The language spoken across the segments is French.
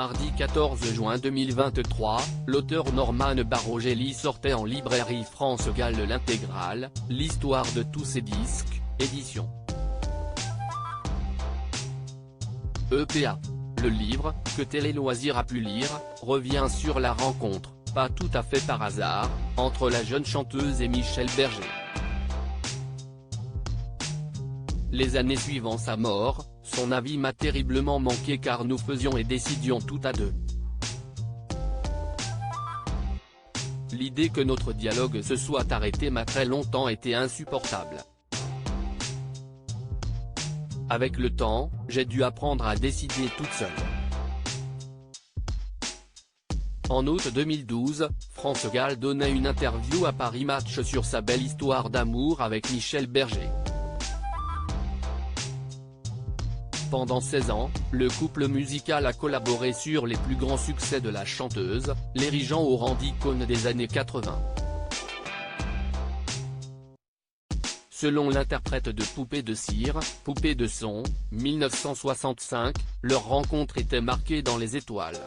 Mardi 14 juin 2023, l'auteur Norman Barogelli sortait en librairie France Gall l'intégrale, l'histoire de tous ces disques, édition EPA. Le livre, que Télé Loisirs a pu lire, revient sur la rencontre, pas tout à fait par hasard, entre la jeune chanteuse et Michel Berger. Les années suivant sa mort, son avis m'a terriblement manqué car nous faisions et décidions tout à deux. L'idée que notre dialogue se soit arrêté m'a très longtemps été insupportable. Avec le temps, j'ai dû apprendre à décider toute seule. En août 2012, France Gall donnait une interview à Paris Match sur sa belle histoire d'amour avec Michel Berger. Pendant 16 ans, le couple musical a collaboré sur les plus grands succès de la chanteuse, l'érigeant au rang d'icône des années 80. Selon l'interprète de Poupée de cire, Poupée de son, 1965, leur rencontre était marquée dans les étoiles.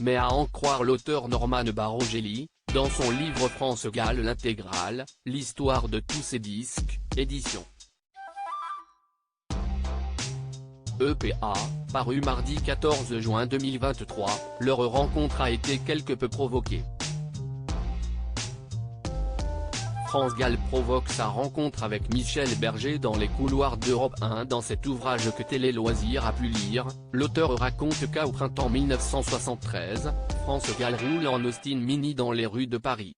Mais à en croire l'auteur Norman Barogelli, dans son livre France Gall l'intégrale, l'histoire de tous ces disques, édition EPA, paru mardi 14 juin 2023, leur rencontre a été quelque peu provoquée. France Gall provoque sa rencontre avec Michel Berger dans les couloirs d'Europe 1. Dans cet ouvrage que Télé Loisirs a pu lire, l'auteur raconte qu'au printemps 1973, France Gall roule en Austin Mini dans les rues de Paris.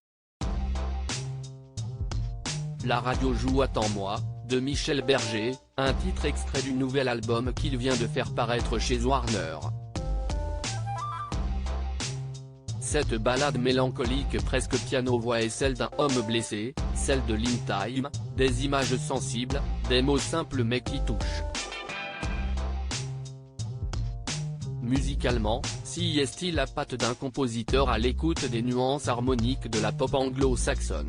La radio joue Attends-moi, de Michel Berger, un titre extrait du nouvel album qu'il vient de faire paraître chez Warner. Cette ballade mélancolique presque piano-voix est celle d'un homme blessé, celle de Lynn Time, des images sensibles, des mots simples mais qui touchent. Musicalement, s'y est-il la patte d'un compositeur à l'écoute des nuances harmoniques de la pop anglo-saxonne.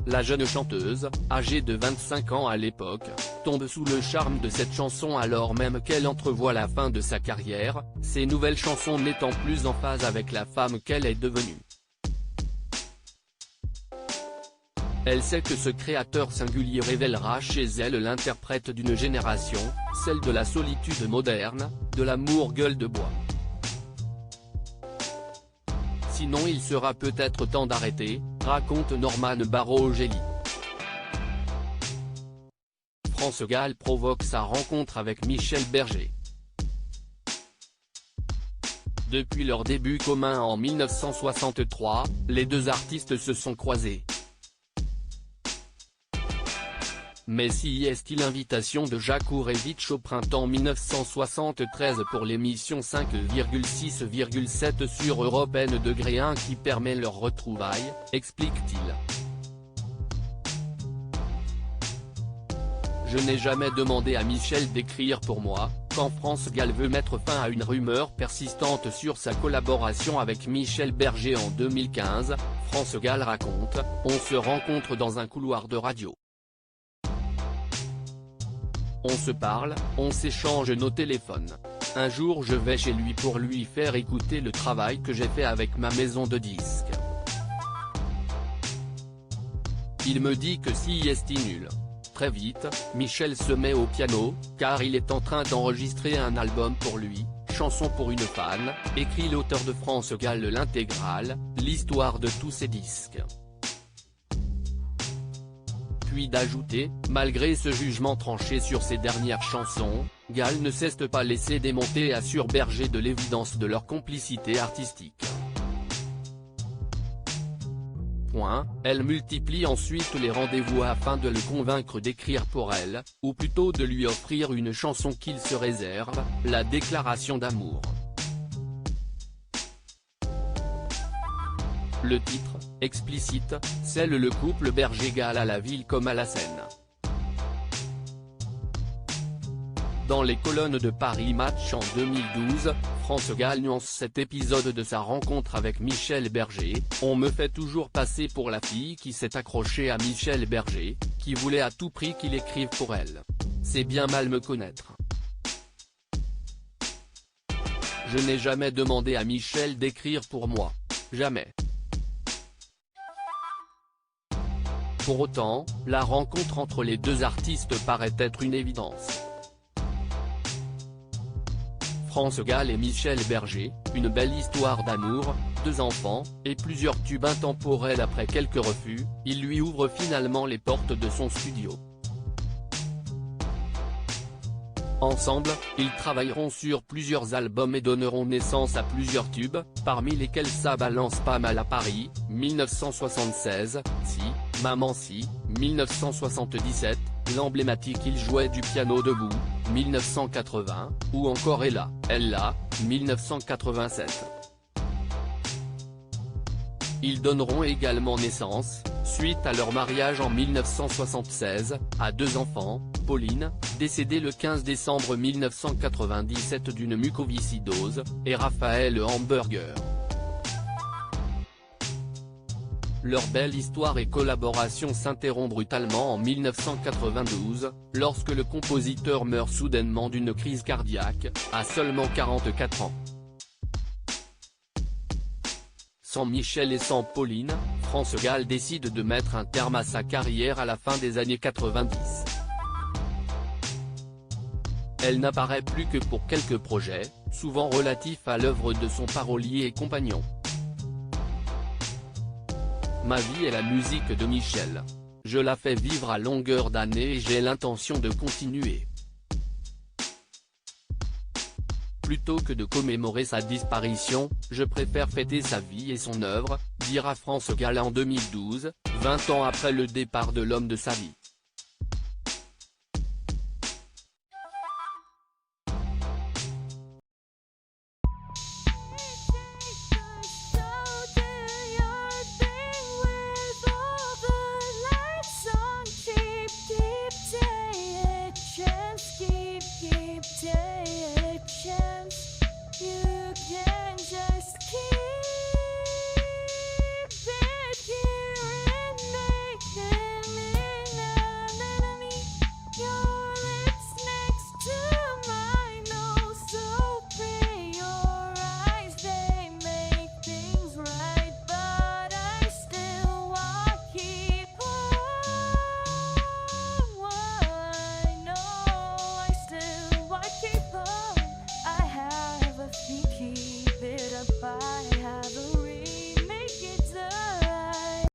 La jeune chanteuse, âgée de 25 ans à l'époque, tombe sous le charme de cette chanson alors même qu'elle entrevoit la fin de sa carrière, ses nouvelles chansons n'étant plus en phase avec la femme qu'elle est devenue. Elle sait que ce créateur singulier révélera chez elle l'interprète d'une génération, celle de la solitude moderne, de l'amour gueule de bois. Sinon il sera peut-être temps d'arrêter, raconte Norman Barogelli. France Gall provoque sa rencontre avec Michel Berger. Depuis leur début commun en 1963, les deux artistes se sont croisés. Mais si est-il l'invitation de Jacques Ourevitch au printemps 1973 pour l'émission 5,6,7 sur Europe N degré 1 qui permet leur retrouvaille, explique-t-il. Je n'ai jamais demandé à Michel d'écrire pour moi. Quand France Gall veut mettre fin à une rumeur persistante sur sa collaboration avec Michel Berger en 2015, France Gall raconte, on se rencontre dans un couloir de radio. On se parle, on s'échange nos téléphones. Un jour je vais chez lui pour lui faire écouter le travail que j'ai fait avec ma maison de disques. Il me dit que si est nul. Très vite, Michel se met au piano, car il est en train d'enregistrer un album pour lui, Chanson pour une fan, écrit l'auteur de France Gall l'intégrale, l'histoire de tous ces disques. Puis d'ajouter, malgré ce jugement tranché sur ses dernières chansons, Gall ne s'est pas laissé démonter et assure Berger de l'évidence de leur complicité artistique. Elle multiplie ensuite les rendez-vous afin de le convaincre d'écrire pour elle, ou plutôt de lui offrir une chanson qu'il se réserve, la déclaration d'amour. Le titre, explicite, scelle le couple Berger-Gall à la ville comme à la scène. Dans les colonnes de Paris Match en 2012, France Gall nuance cet épisode de sa rencontre avec Michel Berger, on me fait toujours passer pour la fille qui s'est accrochée à Michel Berger, qui voulait à tout prix qu'il écrive pour elle. c'est bien mal me connaître. Je n'ai jamais demandé à Michel d'écrire pour moi. Jamais. Pour autant, la rencontre entre les deux artistes paraît être une évidence. France Gall et Michel Berger, une belle histoire d'amour, 2 enfants, et plusieurs tubes intemporels après quelques refus, il lui ouvre finalement les portes de son studio. Ensemble, ils travailleront sur plusieurs albums et donneront naissance à plusieurs tubes, parmi lesquels Ça balance pas mal à Paris, 1976, Si, Maman Si, 1977, l'emblématique Il jouait du piano debout, 1980, ou encore Ella, 1987. Ils donneront également naissance, suite à leur mariage en 1976, à 2 enfants, Pauline, décédée le 15 décembre 1997 d'une mucoviscidose, et Raphaël Hamburger. Leur belle histoire et collaboration s'interrompt brutalement en 1992, lorsque le compositeur meurt soudainement d'une crise cardiaque, à seulement 44 ans. Sans Michel et sans Pauline, France Gall décide de mettre un terme à sa carrière à la fin des années 90. Elle n'apparaît plus que pour quelques projets, souvent relatifs à l'œuvre de son parolier et compagnon. Ma vie est la musique de Michel. Je la fais vivre à longueur d'année et j'ai l'intention de continuer. Plutôt que de commémorer sa disparition, je préfère fêter sa vie et son œuvre, dira France Gall en 2012, 20 ans après le départ de l'homme de sa vie.